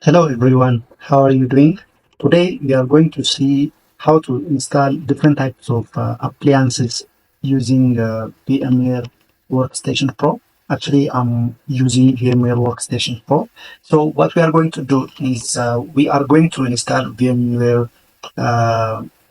Hello everyone, how are you doing? Today we are going to see how to install different types of appliances using VMware Workstation Pro. Actually, I'm using VMware Workstation Pro. So what we are going to do is we are going to install VMware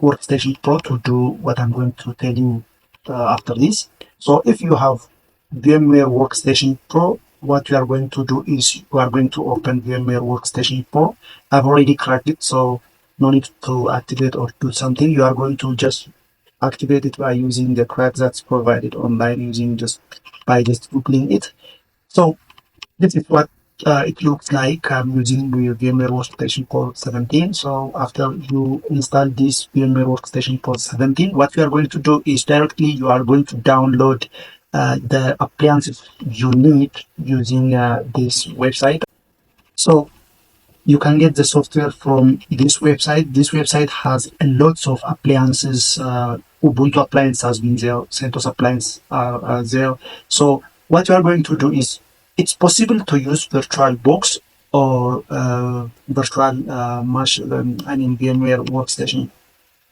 Workstation Pro to do what I'm going to tell you after this. So if you have VMware Workstation Pro, what you are going to do is you are going to open VMware Workstation Pro. I've already cracked it, so no need to activate or do something. You are going to just activate it by using the crack that's provided online using just googling it. So this is what it looks like. I'm using the VMware Workstation Pro 17. So after you install this VMware Workstation Pro 17, what you are going to do is directly you are going to download the appliances you need using this website. So you can get the software from this website. This website has a lots of appliances. Ubuntu appliance has been there. CentOS appliance are there. So what you are going to do is it's possible to use VirtualBox or virtual VMware Workstation,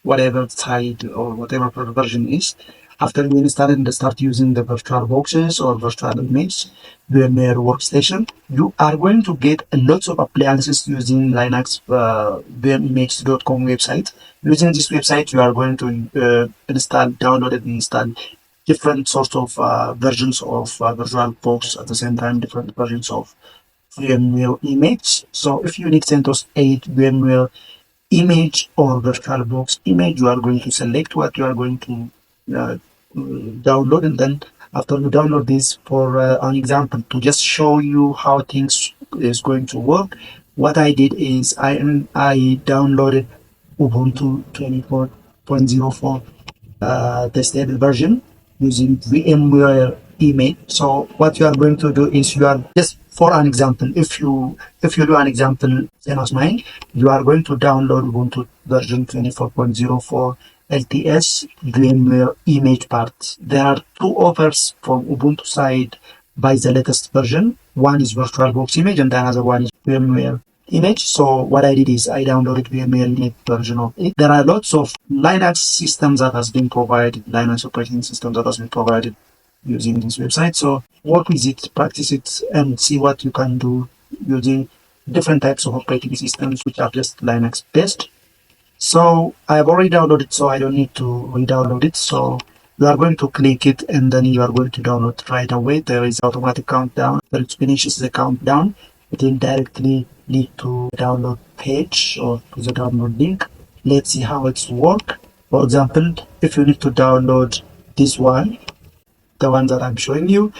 whatever side or whatever version is. After you install and start using the virtual boxes or virtual image VMware Workstation, you are going to get a lot of appliances using Linux vmimage.com website. Using this website, you are going to download and install different sorts of versions of VirtualBox at the same time, different versions of VMware image. So if you need CentOS 8 VMware image or VirtualBox image, you are going to select what you are going to download, and then after you download this for an example to just show you how things is going to work, what I did is I downloaded Ubuntu 24.04 the stable version using VMware image. So what you are going to do is you are just for an example, if you do an example same as mine, you are going to download Ubuntu version 24.04 LTS VMware image part. There are two offers from Ubuntu side by the latest version. One is VirtualBox image and the other one is VMware image. So what I did is I downloaded VMware image version of it. There are lots of Linux systems that has been provided, Linux operating system that has been provided using this website. So work with it, practice it, and see what you can do using different types of operating systems which are just Linux based. So I've already downloaded, so I don't need to re-download it. So you are going to click it and then you are going to download right away. There is automatic countdown. When it finishes the countdown, it will directly lead to the download page or to the download link. Let's see how it's work. For example, if you need to download this one, the one that I'm showing you,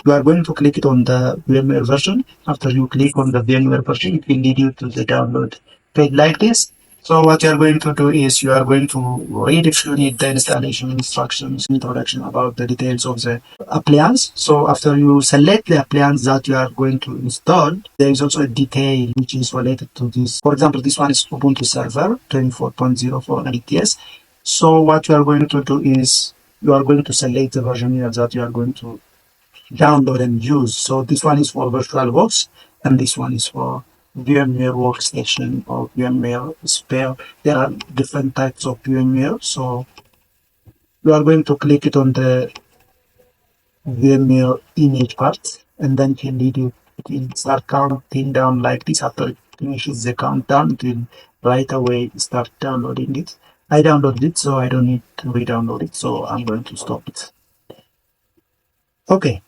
you are going to click it on the VMware version. After you click on the VMware version, it will lead you to the download page like this. So what you are going to do is you are going to read if you need the installation instructions, introduction about the details of the appliance. So after you select the appliance that you are going to install, there is also a detail which is related to this. For example, this one is Ubuntu Server 24.04 LTS. So what you are going to do is you are going to select the version here that you are going to download and use. So this one is for VirtualBox and this one is for VMware Workstation or VMware Spare. There are different types of VMware. So you are going to click it on the VMware image part and then it will lead you, it will start counting down like this. After it finishes the countdown, it will right away start downloading it. I downloaded it, so I don't need to re-download it, so I'm going to stop it. Okay,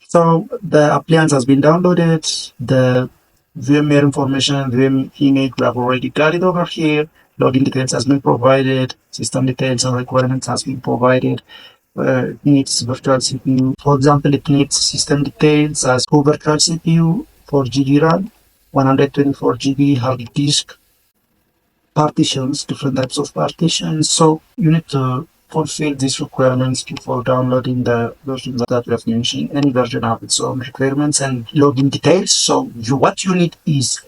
so the appliance has been downloaded. The VMware information, VM image, we have already got it over here. Login details has been provided. System details and requirements has been provided. It needs virtual CPU. For example, it needs system details as two virtual CPU, 4 GB RAM, 124 GB hard disk, partitions, different types of partitions. So you need to fulfill these requirements before downloading the version that we have mentioned. Any version have its own requirements and login details. So what you need is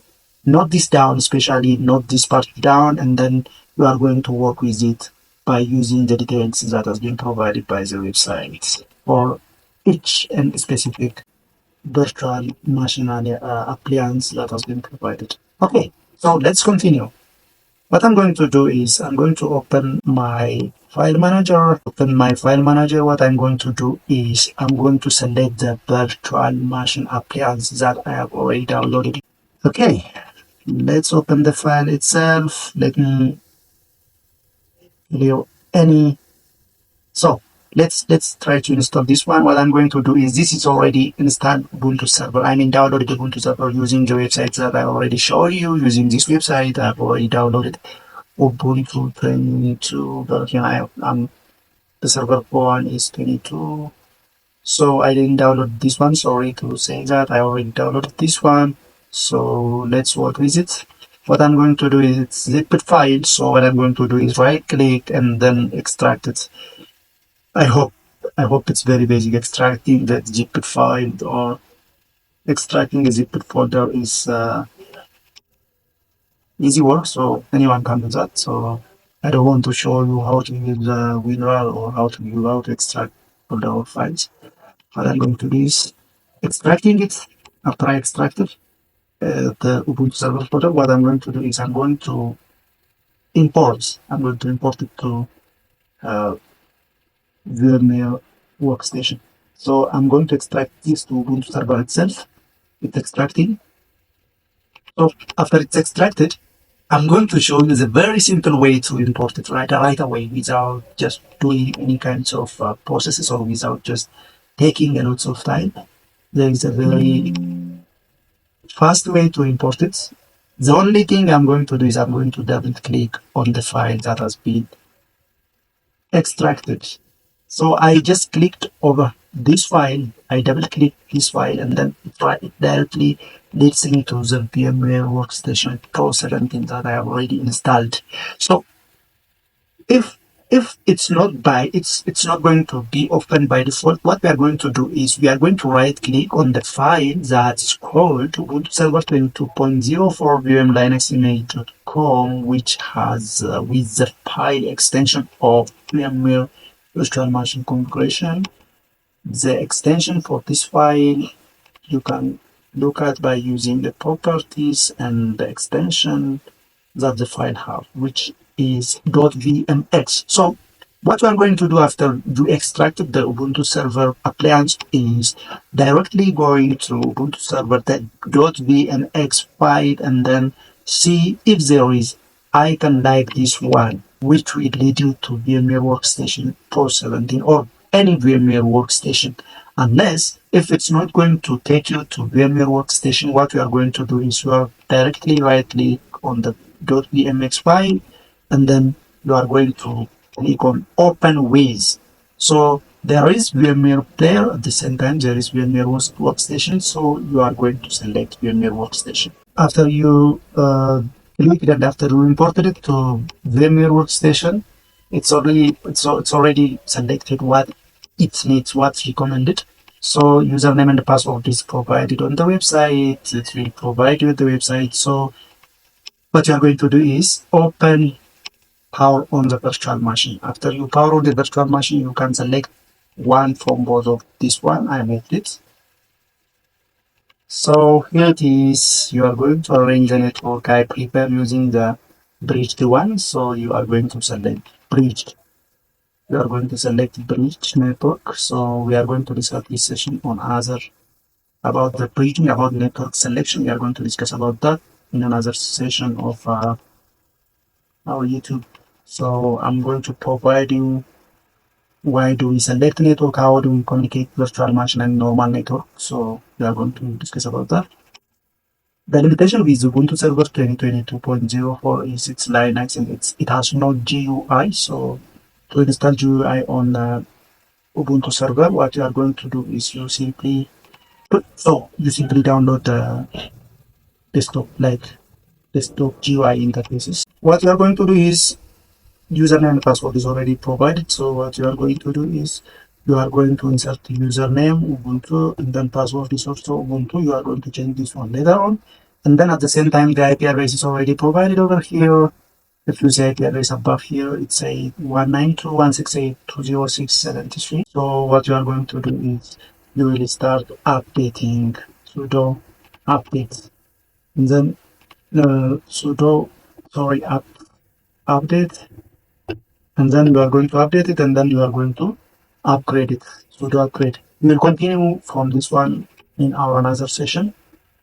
note this down, especially note this part down, and then you are going to work with it by using the details that has been provided by the website for each and specific virtual machine appliance that has been provided. Okay, so let's continue. What I'm going to do is I'm going to open my file manager. Open my file manager. What I'm going to do is I'm going to select the virtual machine appliance that I have already downloaded. Okay, let's open the file itself. Let me clear any. So let's try to install this one. What I'm going to do is this is already installed Ubuntu Server. I mean downloaded Ubuntu Server using the website that I already showed you. Using this website, I've already downloaded Ubuntu 22 version. The server one is 22. So I didn't download this one. Sorry to say that I already downloaded this one. So let's work with it. What I'm going to do is it's zipped file. So what I'm going to do is right click and then extract it. I hope I hope it's very basic. Extracting that zipped file or extracting a zipped folder is easy work, so anyone can do that. So I don't want to show you how to use WinRAR or how to extract folder or files. What I'm going to do is extracting it. After I extract it, the Ubuntu server folder, what I'm going to do is I'm going to import. I'm going to import it to uh, VMware Workstation. So I'm going to extract this to Ubuntu server itself. It's extracting. So after it's extracted, I'm going to show you the very simple way to import it right away without just doing any kinds of processes or without just taking a lot of time. There is a very fast way to import it. The only thing I'm going to do is I'm going to double click on the file that has been extracted. So I just clicked over this file, I double click this file, and then it directly leads into the VMware Workstation Pro 17 that I have already installed. So if it's not going to be opened by default, what we are going to do is we are going to right click on the file that's called Ubuntu Server 22.0 for VM Linux email.com, which has with the file extension of VMware virtual machine configuration. The extension for this file you can look at by using the properties and the extension that the file have, which is .vmx. So what we are going to do after you extracted the Ubuntu server appliance is directly going to Ubuntu server that .vmx file and then see if there is icon like this one, which will lead you to VMware Workstation Pro 17 or any VMware Workstation. Unless if it's not going to take you to VMware Workstation, what you are going to do is you are directly right click on the .vmx file and then you are going to click on open with. So there is VMware there at the same time there is VMware Workstation, so you are going to select VMware Workstation. After you click it and after you imported it to VMware Workstation, it's already selected what it needs, what's recommended. So username and password is provided on the website. It will provide you the website. So what you are going to do is open power on the virtual machine. After you power on the virtual machine, you can select one from both of this one. I made it. So here it is. You are going to arrange the network. I prepare using the bridged one. So you are going to select bridged. You are going to select bridged network. So we are going to discuss this session on other about the bridging, about network selection. We are going to discuss about that in another session of our YouTube. So I'm going to provide you why do we select network, how do we communicate virtual machine and normal network. So we are going to discuss about that. The limitation with Ubuntu Server 2022.04 is it's Linux and it has no GUI. So to install GUI on Ubuntu Server, what you are going to do is you simply download the desktop GUI interfaces. What you are going to do is username and password is already provided. So what you are going to do is you are going to insert the username Ubuntu and then password is also Ubuntu. You are going to change this one later on. And then at the same time, the IP address is already provided over here. If you say IP address above here, it's a 192.168.206.73. So what you are going to do is you will start updating sudo update. And then sudo update, and then you are going to update it, and then you are going to upgrade it. Sudo upgrade. We will continue from this one in our another session.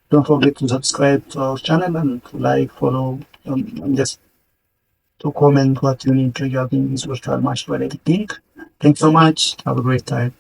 Don't forget to subscribe to our channel and to like, follow, and just to comment what you need regarding this virtual machine related thing. Thanks so much. Have a great time.